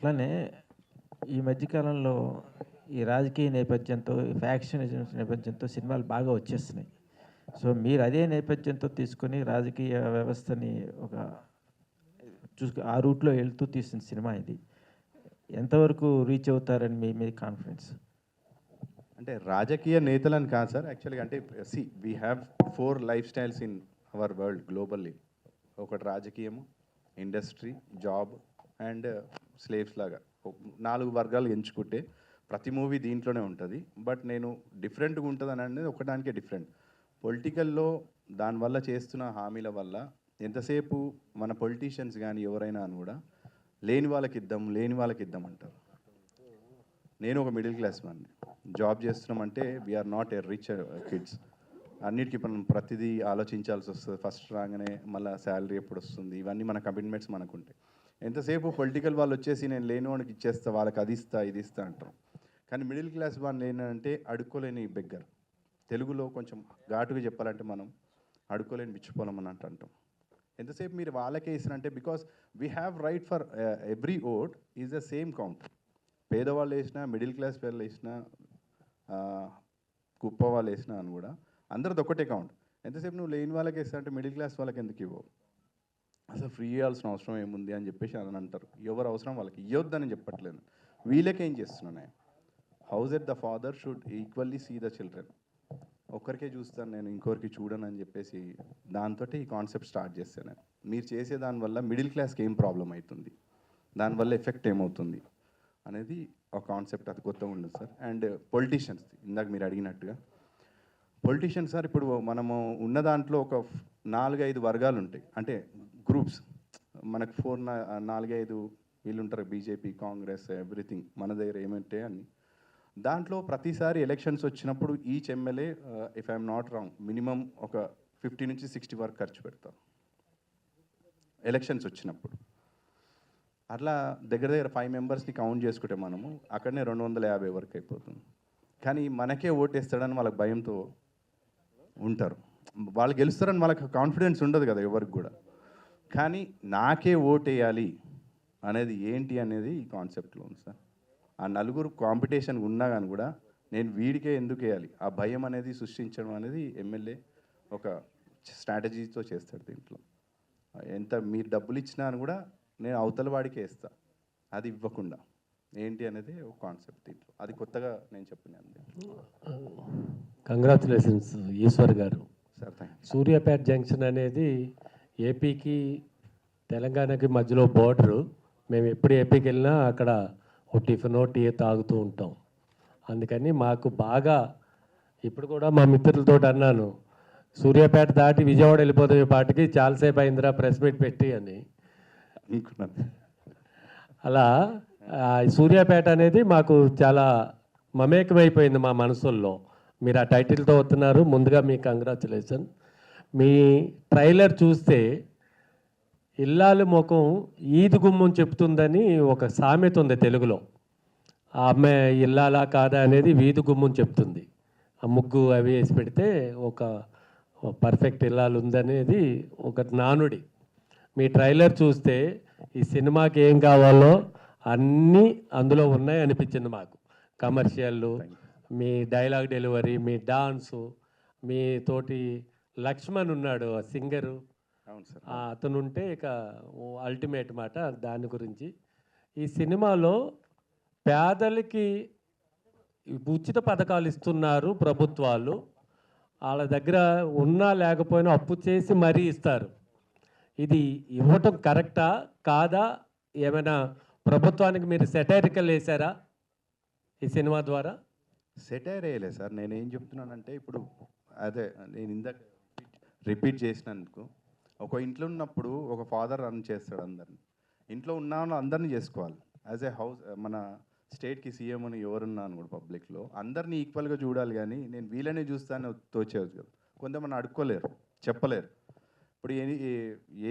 అట్లనే ఈ మధ్యకాలంలో ఈ రాజకీయ నేపథ్యంతో, ఫ్యాక్షనిజం నేపథ్యంతో సినిమాలు బాగా వచ్చేస్తున్నాయి. సో, మీరు అదే నేపథ్యంతో తీసుకొని రాజకీయ వ్యవస్థని ఒక ఆ రూట్‌లో వెళ్తూ తీసిన సినిమా ఇది. ఎంతవరకు రీచ్ అవుతారని మీ మీ కాన్ఫిడెన్స్? అంటే రాజకీయ నేతలని కాదు సార్. యాక్చువల్‌గా అంటే we have 4 life styles in our world globally. ఒకటి రాజకీయము, ఇండస్ట్రీ, జాబ్ అండ్ స్లేవ్స్ లాగా 4 వర్గాలు ఎంచుకుంటే ప్రతి మూవీ దీంట్లోనే ఉంటుంది. బట్ నేను డిఫరెంట్గా ఉంటుందని అనేది ఒకదానికే డిఫరెంట్. పొలిటికల్లో దానివల్ల చేస్తున్న హామీల వల్ల ఎంతసేపు మన పొలిటీషియన్స్ కానీ ఎవరైనా అని కూడా లేని వాళ్ళకి ఇద్దాం అంటారు. నేను ఒక మిడిల్ క్లాస్ మ్యాన్ని. జాబ్ చేస్తున్నామంటే we are not a rich kids. అన్నిటికీ మనం ప్రతిదీ ఆలోచించాల్సి వస్తుంది. ఫస్ట్ రాగానే మళ్ళీ శాలరీ ఎప్పుడు వస్తుంది, ఇవన్నీ మన కమిట్మెంట్స్ మనకుంటాయి. ఎంతసేపు పొలిటికల్ వాళ్ళు వచ్చేసి నేను లేని వాడికి ఇచ్చేస్తా, వాళ్ళకి అది ఇస్తా ఇది ఇస్తా అంటారు. కానీ మిడిల్ క్లాస్ వాళ్ళు ఏంటంటే అడుక్కోలేని బెగ్గర్. తెలుగులో కొంచెం ఘాటుగా చెప్పాలంటే మనం అడుక్కోలేని బిచ్చిపోలం అని అంటాం. ఎంతసేపు మీరు వాళ్ళకే ఇస్తారంటే because we have right for every vote is the same count. పేదవాళ్ళు వేసినా, మిడిల్ క్లాస్ వాళ్ళు వేసినా, కుప్ప వాళ్ళు వేసినా అని కూడా అందరిది ఒకటే కౌంట్. ఎంతసేపు నువ్వు లేని వాళ్ళకి వేస్తా అంటే మిడిల్ క్లాస్ వాళ్ళకి ఎందుకు ఇవ్వవు? అసలు ఫ్రీ ఇవ్వాల్సిన అవసరం ఏముంది అని చెప్పేసి అని అంటారు. ఎవరు అవసరం వాళ్ళకి ఇవ్వద్దని చెప్పట్లేదు. వీళ్ళకేం చేస్తున్నాను, house at the father should equally see the children. ఒక్కరికే చూస్తాను నేను, ఇంకొకరికి చూడను అని చెప్పేసి దాంతో ఈ కాన్సెప్ట్ స్టార్ట్ చేస్తాను. మీరు చేసే దానివల్ల మిడిల్ క్లాస్కి ఏం ప్రాబ్లం అవుతుంది, దానివల్ల ఎఫెక్ట్ ఏమవుతుంది అనేది ఒక కాన్సెప్ట్. అది కొత్తగా ఉండదు సార్. అండ్ పొలిటీషియన్స్, ఇందాక మీరు అడిగినట్టుగా పొలిటీషియన్స్ సార్, ఇప్పుడు మనము ఉన్న దాంట్లో ఒక 4-5 వర్గాలు ఉంటాయి, అంటే గ్రూప్స్. మనకు 4-5 వీళ్ళు ఉంటారు, బీజేపీ, కాంగ్రెస్, ఎవ్రీథింగ్ మన దగ్గర ఏమంటే అని. దాంట్లో ప్రతిసారి ఎలక్షన్స్ వచ్చినప్పుడు each MLA, if I'm not wrong, minimum ఒక 50 నుంచి 60 వరకు ఖర్చు పెడతారు ఎలక్షన్స్ వచ్చినప్పుడు. అట్లా దగ్గర 5 మెంబర్స్ని కౌంట్ చేసుకుంటే మనము అక్కడనే 250 వరకు అయిపోతుంది. కానీ మనకే ఓటేస్తాడని వాళ్ళకి భయంతో ఉంటారు. వాళ్ళు గెలుస్తారని వాళ్ళకి కాన్ఫిడెన్స్ ఉండదు కదా ఎవరికి కూడా. కానీ నాకే ఓటేయాలి అనేది ఏంటి అనేది ఈ కాన్సెప్ట్లో ఉంది సార్. ఆ నలుగురు కాంపిటీషన్ ఉన్నా కానీ కూడా నేను వీడికే ఎందుకు వేయాలి, ఆ భయం అనేది సృష్టించడం అనేది ఎమ్మెల్యే ఒక స్ట్రాటజీతో చేస్తాడు. దీంట్లో ఎంత మీరు డబ్బులు ఇచ్చినా అని కూడా నేను అవతల వాడికే ఇస్తా, అది ఇవ్వకుండా ఏంటి అనేది ఒక కాన్సెప్ట్ దీంట్లో. అది కొత్తగా నేను చెప్పినాను. కంగ్రాచులేషన్స్ ఈశ్వర్ గారు. Sir thank you. Suryapet junction అనేది ఏపీకి తెలంగాణకి మధ్యలో బోర్డరు. మేము ఎప్పుడు ఏపీకి వెళ్ళినా అక్కడ ఒక టిఫినో టీ తాగుతూ ఉంటాం. అందుకని మాకు బాగా, ఇప్పుడు కూడా మా మిత్రులతో అన్నాను, సూర్యాపేట దాటి విజయవాడ వెళ్ళిపోతే పాటికి చాలాసేపు అయిందిరా ప్రెస్ మీట్ పెట్టి అని అనుకున్నాను. అలా సూర్యాపేట అనేది మాకు చాలా మమేకమైపోయింది మా మనసుల్లో. మీరు ఆ టైటిల్తో వస్తున్నారు, ముందుగా మీ కంగ్రాచులేషన్. మీ ట్రైలర్ చూస్తే ఇల్లాలు ముఖం ఈది గుమ్మం చెప్తుందని ఒక సామెత ఉంది తెలుగులో. ఆ అమ్మాయి ఇల్లాలా కాదా అనేది వీధి గుమ్మం చెప్తుంది. ఆ ముగ్గు అవి వేసి పెడితే ఒక పర్ఫెక్ట్ ఇల్లాలు ఉందనేది ఒక నానుడి. మీ ట్రైలర్ చూస్తే ఈ సినిమాకి ఏం కావాలో అన్నీ అందులో ఉన్నాయి అనిపించింది మాకు. కమర్షియల్లు, మీ డైలాగ్ డెలివరీ, మీ డాన్సు, మీ తోటి లక్ష్మణ్ ఉన్నాడు ఆ సింగరు, అతను ఉంటే ఇక అల్టిమేట్ మాట. దాని గురించి ఈ సినిమాలో పేదలకి ఉచిత పథకాలు ఇస్తున్నారు ప్రభుత్వాలు. వాళ్ళ దగ్గర ఉన్నా లేకపోయినా అప్పు చేసి మరీ ఇస్తారు. ఇది ఇవ్వటం కరెక్టా కాదా? ఏమైనా ప్రభుత్వానికి మీరు సెటైరికల్ వేశారా ఈ సినిమా ద్వారా? సెటైర్ వేయలేదు సార్. నేనేం చెప్తున్నానంటే, ఇప్పుడు అదే నేను ఇందాక రిపీట్ చేసినందుకు, ఒక ఇంట్లో ఉన్నప్పుడు ఒక ఫాదర్ రన్ చేస్తాడు అందరిని. ఇంట్లో ఉన్న అందరినీ చేసుకోవాలి. యాజ్ ఏ హౌస్ మన స్టేట్కి సీఎం అని ఎవరున్నాను కూడా పబ్లిక్లో అందరినీ ఈక్వల్గా చూడాలి. కానీ నేను వీళ్ళనే చూస్తాను తోచేది కదా. కొంతమంది అడుక్కోలేరు, చెప్పలేరు. ఇప్పుడు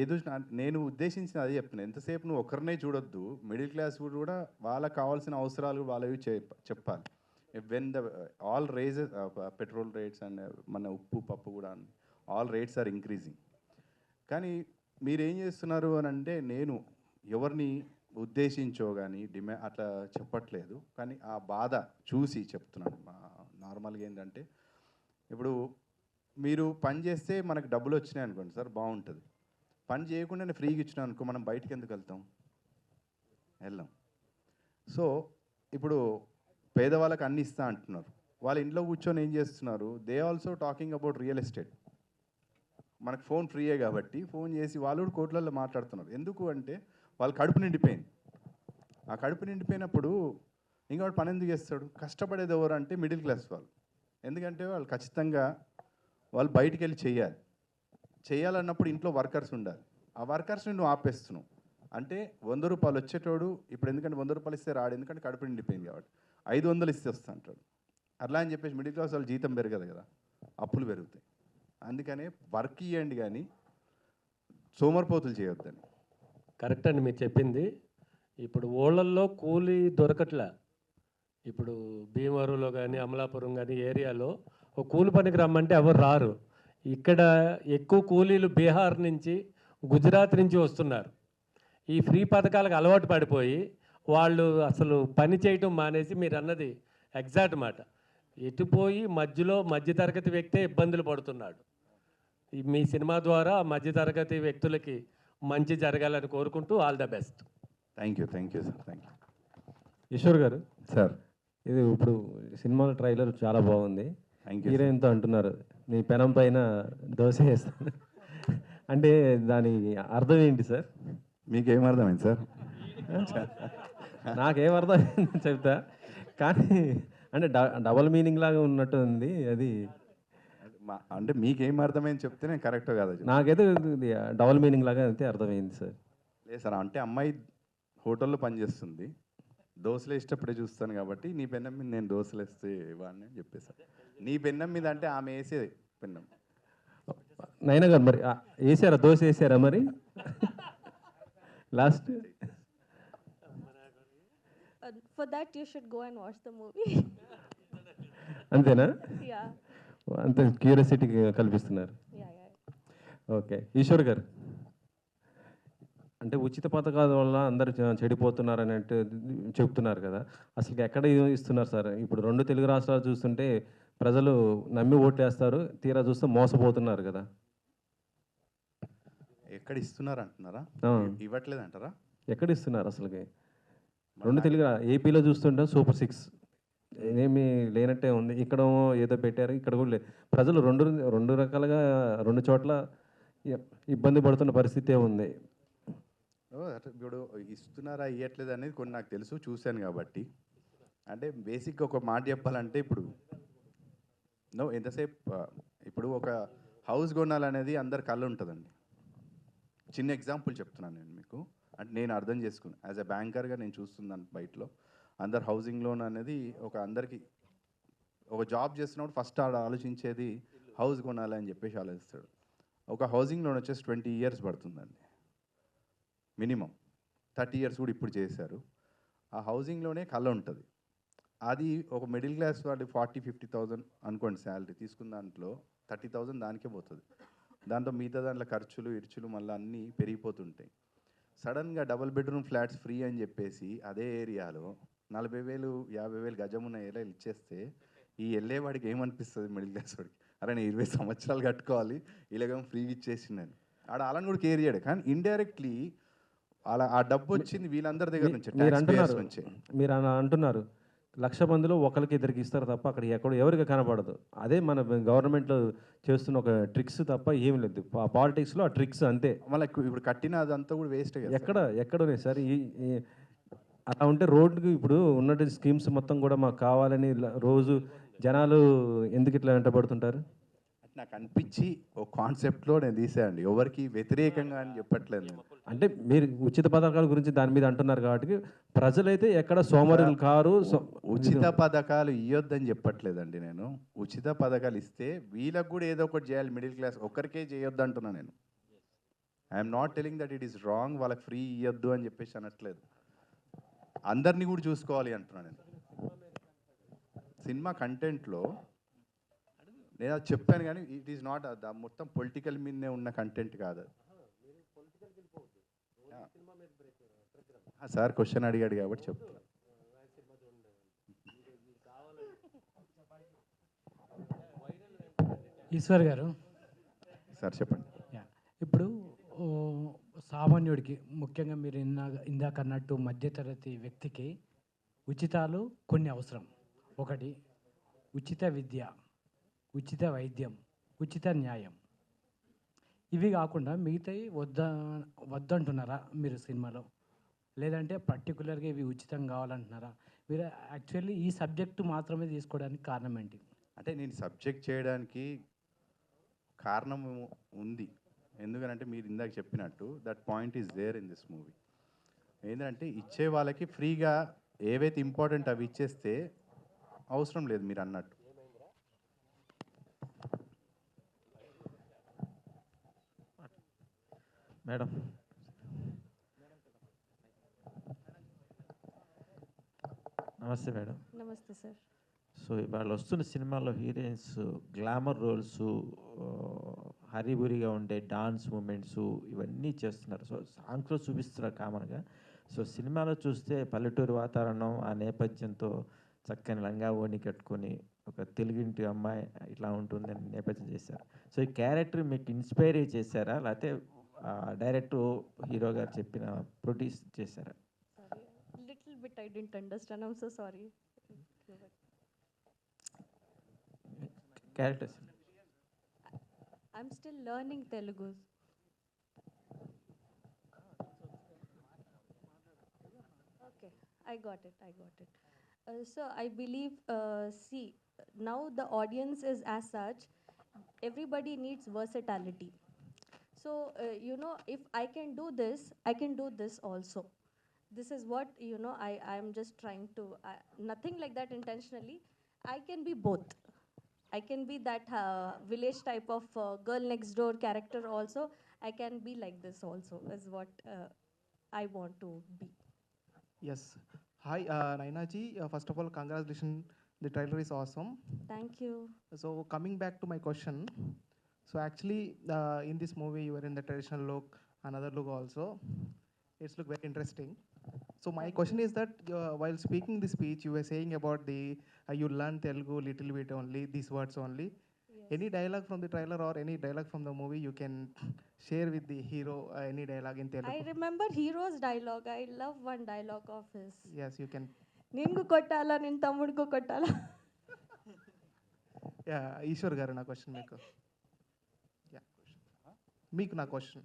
ఏదో నేను ఉద్దేశించిన అదే చెప్తున్నాను. ఎంతసేపు నువ్వు ఒకరినే చూడొద్దు, మిడిల్ క్లాస్ కూడా వాళ్ళకి కావాల్సిన అవసరాలు వాళ్ళవి చెప్పాలి. When the all rises, petrol rates and మన ఉప్పు పప్పు కూడా ఆల్ రేట్స్ ఆర్ ఇంక్రీజింగ్. కానీ మీరేం చేస్తున్నారు అని అంటే, నేను ఎవరిని ఉద్దేశించో కానీ అట్లా చెప్పట్లేదు, కానీ ఆ బాధ చూసి చెప్తున్నాను. నార్మల్గా ఏంటంటే ఇప్పుడు మీరు పని చేస్తే మనకు డబ్బులు వచ్చినాయి అనుకోండి సార్, బాగుంటుంది. పని చేయకుండానే ఫ్రీగా ఇచ్చినా అనుకో, మనం బయటికి ఎందుకు వెళ్తాం? వెళ్ళాం. సో ఇప్పుడు పేదవాళ్ళకి అన్ని ఇస్తా అంటున్నారు, వాళ్ళ ఇంట్లో కూర్చొని ఏం చేస్తున్నారు? They also talking about real estate. మనకు ఫోన్ ఫ్రీయే కాబట్టి ఫోన్ చేసి వాళ్ళు కూడా కోట్లలో మాట్లాడుతున్నారు. ఎందుకు అంటే వాళ్ళ కడుపు నిండిపోయింది. ఆ కడుపు నిండిపోయినప్పుడు ఇంకోటి పని ఎందుకు చేస్తాడు? కష్టపడేది ఎవరు అంటే మిడిల్ క్లాస్ వాళ్ళు. ఎందుకంటే వాళ్ళు ఖచ్చితంగా వాళ్ళు బయటికి వెళ్ళి చేయాలన్నప్పుడు ఇంట్లో వర్కర్స్ ఉండాలి. ఆ వర్కర్స్ని నువ్వు ఆపేస్తున్నావు అంటే 100 రూపాయలు వచ్చేటోడు ఇప్పుడు, ఎందుకంటే 100 రూపాయలు ఇస్తే రాడు, ఎందుకంటే కడుపు నిండిపోయింది కాబట్టి 500 ఇస్తే వస్తా అంటాడు. అట్లా అని చెప్పేసి మిడిల్ క్లాస్ వాళ్ళు జీతం పెరగదు కదా, అప్పులు పెరుగుతాయి. అందుకనే వర్క్ ఇవ్వండి కానీ సోమరిపోతులు చేయొద్దని. కరెక్ట్ అండి మీరు చెప్పింది. ఇప్పుడు ఊళ్ళల్లో కూలీ దొరకట్లే. ఇప్పుడు భీమవరంలో కానీ అమలాపురం కానీ ఏరియాలో ఒక కూలి పనికి రమ్మంటే ఎవరు రారు. ఇక్కడ ఎక్కువ కూలీలు బీహార్ నుంచి, గుజరాత్ నుంచి వస్తున్నారు. ఈ ఫ్రీ పథకాలకు అలవాటు పడిపోయి వాళ్ళు అసలు పని చేయటం మానేసి, మీరు అన్నది ఎగ్జాక్ట్ మాట, ఎటుపోయి మధ్యలో మధ్యతరగతి వ్యక్తే ఇబ్బందులు పడుతున్నాడు. మీ సినిమా ద్వారా మధ్యతరగతి వ్యక్తులకి మంచి జరగాలని కోరుకుంటూ all the best. Thank you sir, thank you. Kishore గారు, సార్ ఇది ఇప్పుడు సినిమాల ట్రైలర్ చాలా బాగుంది. Thank you. హీరోయిన్తో అంటున్నారు నీ పెనం పైన దోశ వేస్తాను అంటే దాని అర్థం ఏంటి సార్? మీకేం అర్థమైంది సార్? నాకేం అర్థమైంది చెప్తా, కానీ అంటే డబల్ మీనింగ్ లాగా ఉన్నట్టు ఉంది అది. అంటే మీకేం అర్థమైంది చెప్తే నేను కరెక్ట్ కాదా? నాకైతే డబల్ మీనింగ్ లాగా అయితే అర్థమైంది సార్. లేదు సార్, అంటే అమ్మాయి హోటల్లో పనిచేస్తుంది, దోశలు వేసేటప్పుడే చూస్తాను కాబట్టి నీ పెన్నం మీద నేను దోశలు వేస్తే ఇవ్వండి అని చెప్పేసాను. నీ పెన్నం మీద అంటే ఆమె వేసే పెన్నం. నైనా గారు మరి వేసారా దోశ వేసారా మరి last? For that, you should go and watch the movie. అంతేనా? Yeah. అంత క్యూరియాసిటీ కల్పిస్తున్నారు. Yeah. ఓకే, ఈశ్వర్ గారు, అంటే ఉచిత పథకాల వల్ల అందరు చెడిపోతున్నారు అన్నట్టు చెప్తున్నారు కదా, అసలు ఎక్కడ ఇస్తున్నారు సార్? ఇప్పుడు 2 తెలుగు రాష్ట్రాలు చూస్తుంటే ప్రజలు నమ్మి ఓట్లేస్తారు, తీరా చూస్తే మోసపోతున్నారు కదా. ఎక్కడ ఇస్తున్నారు అంటున్నారా? ఇవ్వట్లేదు అంటారా? ఎక్కడ ఇస్తున్నారు అసలుకి? 2 తెలుగు ఏపీలో చూస్తుంటే సూపర్ 6 ఏమీ లేనట్టే ఉంది. ఇక్కడ ఏదో పెట్టారు, ఇక్కడ కూడా లేదు. ప్రజలు రెండు రకాలుగా 2 చోట్ల ఇబ్బంది పడుతున్న పరిస్థితే ఉంది. ఇప్పుడు ఇస్తున్నారా ఇవ్వట్లేదు అనేది కొన్ని నాకు తెలుసు, చూశాను కాబట్టి. అంటే బేసిక్గా ఒక మాట చెప్పాలంటే ఇప్పుడు ఎంతసేపు ఇప్పుడు ఒక హౌస్ కొనాలనేది అందరి కళ్ళు ఉంటుందండి. చిన్న ఎగ్జాంపుల్ చెప్తున్నాను నేను మీకు, అంటే నేను అర్థం చేసుకున్నాను యాజ్ ఎ బ్యాంకర్గా నేను చూస్తున్నాను. బయటలో అందరు హౌసింగ్ లోన్ అనేది అందరికీ ఒక జాబ్ చేస్తున్నప్పుడు ఫస్ట్ ఆలోచించేది హౌస్ కొనాలని చెప్పేసి ఆలోచిస్తాడు. ఒక హౌసింగ్ లోన్ వచ్చేసి 20 years పడుతుందండి మినిమం. 30 years కూడా ఇప్పుడు చేశారు. ఆ హౌసింగ్లోనే కళ ఉంటుంది. అది ఒక మిడిల్ క్లాస్ వాడి 40-50,000 అనుకోండి శాలరీ తీసుకున్న దాంట్లో 30,000 దానికే పోతుంది. దాంతో మిగతా దాంట్లో ఖర్చులు ఇర్చులు మళ్ళీ అన్నీ పెరిగిపోతుంటాయి. సడన్గా డబుల్ బెడ్రూమ్ ఫ్లాట్స్ ఫ్రీ అని చెప్పేసి అదే ఏరియాలో 40,000 50,000 గజం ఉన్న ఏరియాలు ఇచ్చేస్తే ఈ వెళ్ళేవాడికి ఏమనిపిస్తుంది? మిడిల్ క్లాస్ వాడికి, అరే నేను 20 సంవత్సరాలు కట్టుకోవాలి, ఇలాగేమో ఫ్రీగా ఇచ్చేసిందని ఆడ అలాని కూడా కేర్ చేయడు. కానీ ఇండైరెక్ట్లీ అలా ఆ డబ్బు వచ్చింది వీళ్ళందరి దగ్గర నుంచి, మీరు అంటున్నారు 1,00,000 మందిలో ఒకరికి ఇద్దరికి ఇస్తారు తప్ప అక్కడ ఎవరికి కనపడదు. అదే మన గవర్నమెంట్లో చేస్తున్న ఒక ట్రిక్స్ తప్ప ఏమి లేదు. పాలిటిక్స్లో ఆ ట్రిక్స్ అంతే. మళ్ళీ ఇప్పుడు కట్టిన అదంతా కూడా వేస్ట్. ఎక్కడనే సార్ అలా ఉంటే రోడ్డుకి ఇప్పుడు ఉన్నట్టు స్కీమ్స్ మొత్తం కూడా మాకు కావాలని రోజు జనాలు ఎందుకు ఇట్లా వెంటబడుతుంటారు? నాకు అనిపించి ఒక కాన్సెప్ట్లో నేను తీసేయండి, ఎవరికి వ్యతిరేకంగా అని చెప్పట్లేదు. అంటే మీరు ఉచిత పథకాల గురించి దాని మీద అంటున్నారు కాబట్టి ప్రజలైతే ఎక్కడ సోమరులు కారు. ఉచిత పథకాలు ఇవ్వద్దని చెప్పట్లేదండి నేను. ఉచిత పథకాలు ఇస్తే వీళ్ళకు కూడా ఏదో ఒకటి చేయాలి. మిడిల్ క్లాస్ ఒక్కరికే చేయొద్దు అంటున్నా నేను. I'm not telling that it is wrong, వాళ్ళకి ఫ్రీ ఇవ్వద్దు అని చెప్పేసి అనట్లేదు. అందరినీ కూడా చూసుకోవాలి అంటున్నాను నేను. సినిమా కంటెంట్లో నేను అది చెప్పాను, కానీ ఇట్ ఈస్ నాట్ మొత్తం పొలిటికల్ మీదనే ఉన్న కంటెంట్ కాదు. సార్ క్వశ్చన్ అడిగాడు కాబట్టి చెప్తాను. ఈశ్వర్ గారు, సార్ చెప్పండి. యా, ఇప్పుడు ఓ, సామాన్యుడికి ముఖ్యంగా మీరు ఇందాక అన్నట్టు మధ్యతరగతి వ్యక్తికి ఉచితాలు కొన్ని అవసరం. ఒకటి ఉచిత విద్య, ఉచిత వైద్యం, ఉచిత న్యాయం. ఇవి కాకుండా మిగతాయి వద్దంటున్నారా మీరు సినిమాలో? లేదంటే పర్టికులర్గా ఇవి ఉచితం కావాలంటున్నారా? మీరు యాక్చువల్లీ ఈ సబ్జెక్టు మాత్రమే తీసుకోవడానికి కారణం ఏంటి? అంటే నేను సబ్జెక్ట్ చేయడానికి కారణం ఉంది. ఎందుకంటే మీరు ఇందాక చెప్పినట్టు that point is there in this movie. ఏంటంటే ఇచ్చే వాళ్ళకి ఫ్రీగా ఏవైతే ఇంపార్టెంట్ అవి ఇచ్చేస్తే అవసరం లేదు మీరు అన్నట్టు. మేడం, నమస్తే మేడం. Namaste, sir. సో ఇవాళ వస్తున్న సినిమాలో హీరోయిన్స్ గ్లామర్ రోల్స్, హరిబురిగా ఉండే డాన్స్ మూమెంట్స్ ఇవన్నీ చేస్తున్నారు. సో సాంగ్స్లో చూపిస్తున్నారు కామన్గా. సో సినిమాలో చూస్తే పల్లెటూరు వాతావరణం, ఆ నేపథ్యంతో చక్కని లంగా ఓణి కట్టుకొని ఒక తెలుగింటి అమ్మాయి ఇట్లా ఉంటుందని నేపథ్యం చేశారు. సో ఈ క్యారెక్టర్ మీకు ఇన్స్పైర్ చేశారా, లేకపోతే డైరెక్ట్ హీరో గారు చెప్పిన ప్రొడ్యూస్ చేశారా? Sorry, little bit I didn't understand. I'm so sorry. Characters I'm still learning Telugu. Okay, I got it. So I believe, see, now the audience is as such, everybody needs versatility. So, if I can do this, I can do this also. This is what, I'm just trying to, nothing like that intentionally. I can be both. I can be that village type of girl next door character also. I can be like this also, is what I want to be. Yes. Hi, Naina ji. First of all, congratulations. The trailer is awesome. Thank you. So coming back to my question, so actually in this movie you were in the traditional look, another look also. It's look very interesting. So my question is that while speaking the speech, you were saying about the you learn Telugu little bit only, these words only. Yes. Any dialogue from the trailer or any dialogue from the movie you can share with the hero? Any dialogue in Telugu? I remember Hero's dialogue. I love one dialogue of his. Yes, you can. Ningu kottala, nin tammuduku kottala. Yeah, Eshwar గారు నా question మీకు. మీకు నా question.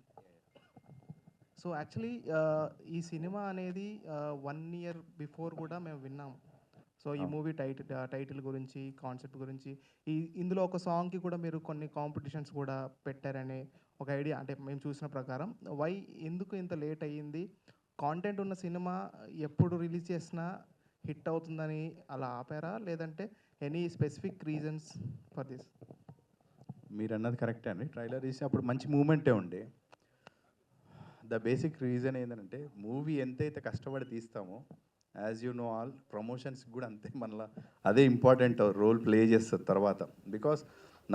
So actually ఈ సినిమా అనేది 1 year before కూడా మేము విన్నాము. సో ఈ మూవీ టైటిల్ గురించి, కాన్సెప్ట్ గురించి, ఇందులో ఒక సాంగ్కి కూడా మీరు కొన్ని కాంపిటీషన్స్ కూడా పెట్టారనే ఒక ఐడియా, అంటే మేము చూసిన ప్రకారం. ఎందుకు ఇంత లేట్ అయ్యింది? కాంటెంట్ ఉన్న సినిమా ఎప్పుడు రిలీజ్ చేసినా హిట్ అవుతుందని అలా ఆపారా, లేదంటే any specific reasons for this? మీరు అన్నది కరెక్టే అండి. ట్రైలర్ తీసి అప్పుడు మంచి మూమెంటే ఉండే. ద బేసిక్ రీజన్ ఏంటంటే మూవీ ఎంతైతే కష్టపడి తీస్తామో, యాజ్ యూ నో ఆల్, ప్రమోషన్స్కి కూడా అంతే మనలా అదే ఇంపార్టెంట్ రోల్ ప్లే చేస్తుంది తర్వాత. Because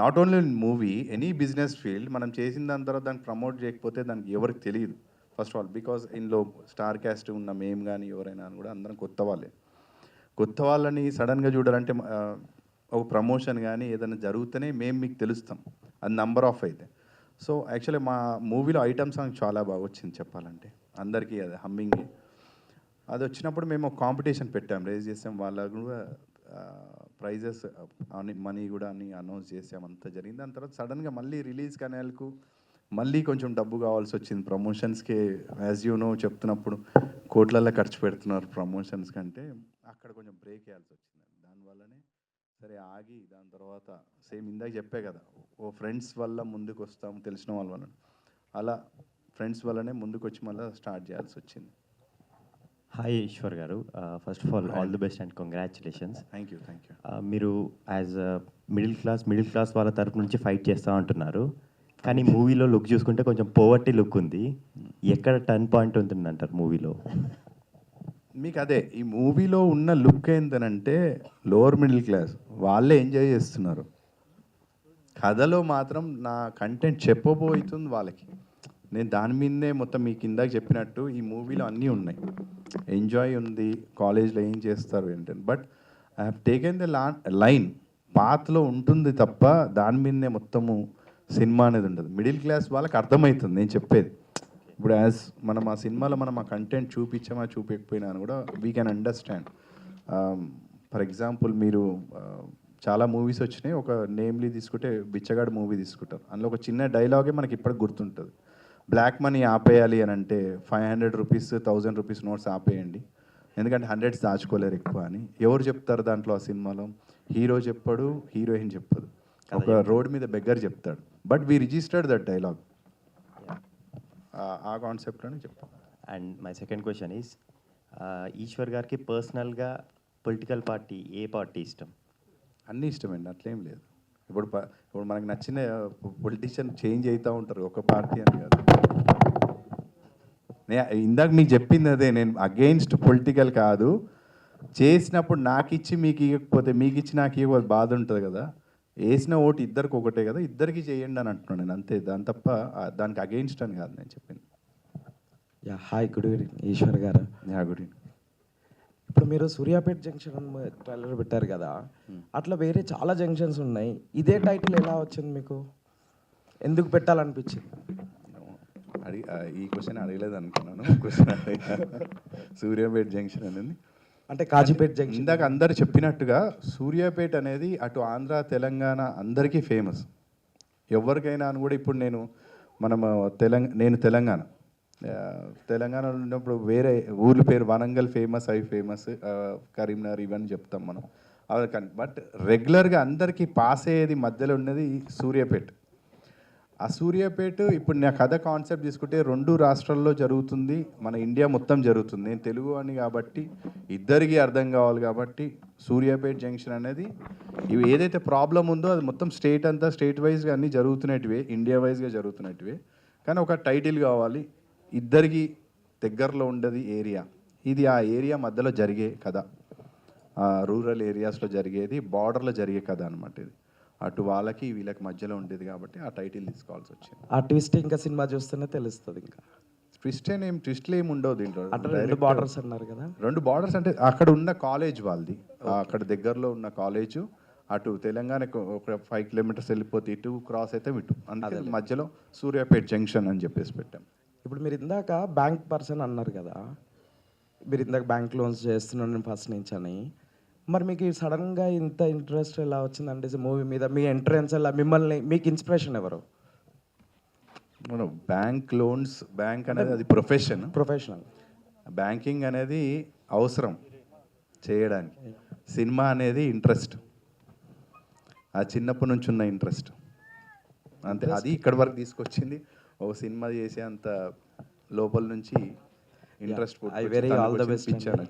not only in movie, any business field మనం చేసిన దాని తర్వాత దాన్ని ప్రమోట్ చేయకపోతే దానికి ఎవరికి తెలియదు ఫస్ట్ ఆఫ్ ఆల్. బికాస్ ఇందులో స్టార్ క్యాస్ట్ ఉన్న మేము కానీ ఎవరైనా కూడా అందరం కొత్త వాళ్ళే. కొత్త వాళ్ళని సడన్గా చూడాలంటే ఒక ప్రమోషన్ కానీ ఏదైనా జరుగుతూనే మేము మీకు తెలుస్తాం, అది నంబర్ ఆఫ్ అయితే. సో యాక్చువల్లీ మా మూవీలో ఐటమ్ సాంగ్ చాలా బాగా వచ్చింది చెప్పాలంటే అందరికీ. అది హమ్మింగ్ అది వచ్చినప్పుడు మేము ఒక కాంపిటీషన్ పెట్టాం, రేజ్ చేసాం. వాళ్ళకు కూడా ప్రైజెస్ అని మనీ కూడా అని అనౌన్స్ చేసాం, అంతా జరిగింది. దాని తర్వాత సడన్గా మళ్ళీ రిలీజ్ కనేలకు మళ్ళీ కొంచెం డబ్బు కావాల్సి వచ్చింది ప్రమోషన్స్కి. యాజ్ యూ నో చెప్తున్నప్పుడు కోట్లల్లో ఖర్చు పెడుతున్నారు ప్రమోషన్స్ కంటే, అక్కడ కొంచెం బ్రేక్ వేయాల్సి వచ్చింది. దానివల్లనే సరే ఆగి దాని తర్వాత సేమ్ ఇందాక చెప్పే కదా, ఓ ఫ్రెండ్స్ వల్ల ముందుకు వస్తాం, తెలిసిన వాళ్ళ వల్ల, అలా ఫ్రెండ్స్ వల్లనే ముందుకు వచ్చి మళ్ళీ స్టార్ట్ చేయాల్సి వచ్చింది. హాయ్ ఈశ్వర్ గారు, first of all the best and congratulations. Thank you. మీరు యాజ్ మిడిల్ క్లాస్ వాళ్ళ తరపు నుంచి ఫైట్ చేస్తూ ఉంటున్నారు, కానీ మూవీలో లుక్ చూసుకుంటే కొంచెం పోవర్టీ లుక్ ఉంది. ఎక్కడ టర్న్ పాయింట్ ఉంటుందంటారు మూవీలో? మీకు అదే ఈ మూవీలో ఉన్న లుక్ ఏంటనంటే లోవర్ మిడిల్ క్లాస్ వాళ్ళే ఎంజాయ్ చేస్తున్నారు. కథలో మాత్రం నా కంటెంట్ చెప్పబోతుంది వాళ్ళకి. నేను దాని మీదనే మొత్తం మీకు ఇందాక చెప్పినట్టు ఈ మూవీలో అన్నీ ఉన్నాయి. ఎంజాయ్ ఉంది, కాలేజ్లో ఏం చేస్తారు ఏంటని, but I have taken the line పాత్లో ఉంటుంది తప్ప దాని మీదనే మొత్తము సినిమా అనేది ఉండదు. మిడిల్ క్లాస్ వాళ్ళకి అర్థమవుతుంది నేను చెప్పేది. ఇప్పుడు యాజ్ మనం ఆ సినిమాలో మనం ఆ కంటెంట్ చూపించామా చూపించకపోయినా అని కూడా we can understand. For example మీరు చాలా మూవీస్ వచ్చినాయి, ఒక నేమ్లీ తీసుకుంటే బిచ్చగాడు మూవీ తీసుకుంటారు. అందులో ఒక చిన్న డైలాగే మనకి ఇప్పటికి గుర్తుంటుంది. బ్లాక్ మనీ ఆపేయాలి అని అంటే 500 రూపీస్ 1000 రూపీస్ నోట్స్ ఆపేయండి, ఎందుకంటే 100s దాచుకోలేరు ఎక్కువ అని. ఎవరు చెప్తారు దాంట్లో ఆ సినిమాలో? హీరో చెప్పాడు, హీరోయిన్ చెప్పదు, ఒక రోడ్ మీద బెగ్గర్ చెప్తాడు. But we registered that dialogue. ఆ కాన్సెప్ట్లోనే చెప్తాం. And my second question is, Eshwar గారికి పర్సనల్గా పొలిటికల్ పార్టీ ఏ పార్టీ ఇష్టం? అన్నీ ఇష్టమండి, అట్లేం లేదు. ఇప్పుడు మనకు నచ్చిన పొలిటీషియన్ చేంజ్ అవుతూ ఉంటారు, ఒక పార్టీ అని కాదు. ఇందాక మీకు చెప్పింది అదే, నేను అగెయిన్స్ట్ పొలిటికల్ కాదు. చేసినప్పుడు నాకు ఇచ్చి మీకు ఇవ్వకపోతే, మీకు ఇచ్చి నాకు ఇవ్వకపోతే బాధ ఉంటుంది కదా. వేసిన ఓటు ఇద్దరికి ఒకటే కదా, ఇద్దరికి చేయండి అని అంటున్నాను నేను, అంతే. దాని తప్ప దానికి అగెయిన్స్ట్ అని కాదు నేను చెప్పింది. Yeah hi, good evening Eshwar గారు. Yeah good evening. ఇప్పుడు మీరు సూర్యాపేట జంక్షన్ ట్రైలర్ పెట్టారు కదా, అట్లా వేరే చాలా జంక్షన్స్ ఉన్నాయి. ఇదే టైటిల్ ఎలా వచ్చింది మీకు? ఎందుకు పెట్టాలనిపించింది? ఈ క్వశ్చన్ అడగలేదు అనుకున్నాను. క్వశ్చన్ సూర్యాపేట జంక్షన్ అనేది అంటే కాజీపేట జంక్షన్. ఇందాక అందరు చెప్పినట్టుగా సూర్యాపేట అనేది అటు ఆంధ్ర తెలంగాణ అందరికీ ఫేమస్. ఎవరికైనా అని కూడా ఇప్పుడు నేను తెలంగాణలో ఉన్నప్పుడు వేరే ఊర్ల పేరు వరంగల్ ఫేమస్, అవి ఫేమస్, కరీంనగర్ ఇవన్నీ చెప్తాం మనం. అవి కానీ బట్ రెగ్యులర్గా అందరికీ పాస్ అయ్యేది మధ్యలో ఉన్నది సూర్యాపేట. ఆ సూర్యాపేట ఇప్పుడు నా కథ కాన్సెప్ట్ తీసుకుంటే 2 రాష్ట్రాల్లో జరుగుతుంది, మన ఇండియా మొత్తం జరుగుతుంది. నేను తెలుగు అని కాబట్టి ఇద్దరికీ అర్థం కావాలి కాబట్టి సూర్యాపేట జంక్షన్ అనేది ఇవి ఏదైతే ప్రాబ్లం ఉందో అది మొత్తం స్టేట్ అంతా స్టేట్ వైజ్గా అన్నీ జరుగుతున్నట్టువే, ఇండియా వైజ్గా జరుగుతున్నట్టువే. కానీ ఒక టైటిల్ కావాలి, ఇద్దరికి దగ్గరలో ఉండేది ఏరియా. ఇది ఆ ఏరియా మధ్యలో జరిగే కథ, రూరల్ ఏరియాస్లో జరిగేది, బార్డర్లో జరిగే కథ అనమాట. ఇది అటు వాళ్ళకి వీళ్ళకి మధ్యలో ఉండేది కాబట్టి ఆ టైటిల్ తీసుకోవాల్సి వచ్చింది. ఆ ట్విస్ట్ ఇంకా సినిమా చూస్తేనే తెలుస్తుంది. ఇంకా ట్విస్ట్లు ఏమి ఉండవు దీంట్లో. అంటే 2 బార్డర్స్ అన్నారు కదా. 2 బార్డర్స్ అంటే అక్కడ ఉన్న కాలేజ్ వాళ్ళది, అక్కడ దగ్గరలో ఉన్న కాలేజు, అటు తెలంగాణకు ఒక 5 కిలోమీటర్స్ వెళ్ళిపోతే ఇటు క్రాస్ అయితే ఇటు, అందుకే మధ్యలో సూర్యాపేట జంక్షన్ అని చెప్పేసి పెట్టాం. ఇప్పుడు మీరు ఇందాక బ్యాంక్ పర్సన్ అన్నారు కదా, మీరు ఇందాక బ్యాంక్ లోన్స్ చేస్తున్నాను ఫస్ట్ నుంచి అని. మరి మీకు సడన్గా ఇంత ఇంట్రెస్ట్ ఎలా వచ్చిందంటే మూవీ మీద? మీ ఎంట్రన్స్ ఎలా, మిమ్మల్ని మీకు ఇన్స్పిరేషన్ ఎవరు? బ్యాంక్ లోన్స్, బ్యాంక్ అనేది అది ప్రొఫెషనల్. బ్యాంకింగ్ అనేది అవసరం చేయడానికి. సినిమా అనేది ఇంట్రెస్ట్, ఆ చిన్నప్పటి నుంచి ఉన్న ఇంట్రెస్ట్ అంతే. అది ఇక్కడి వరకు తీసుకొచ్చింది. ఓ సినిమా చేసే అంత లోపల నుంచి interest I very all the best ఇచ్చాను.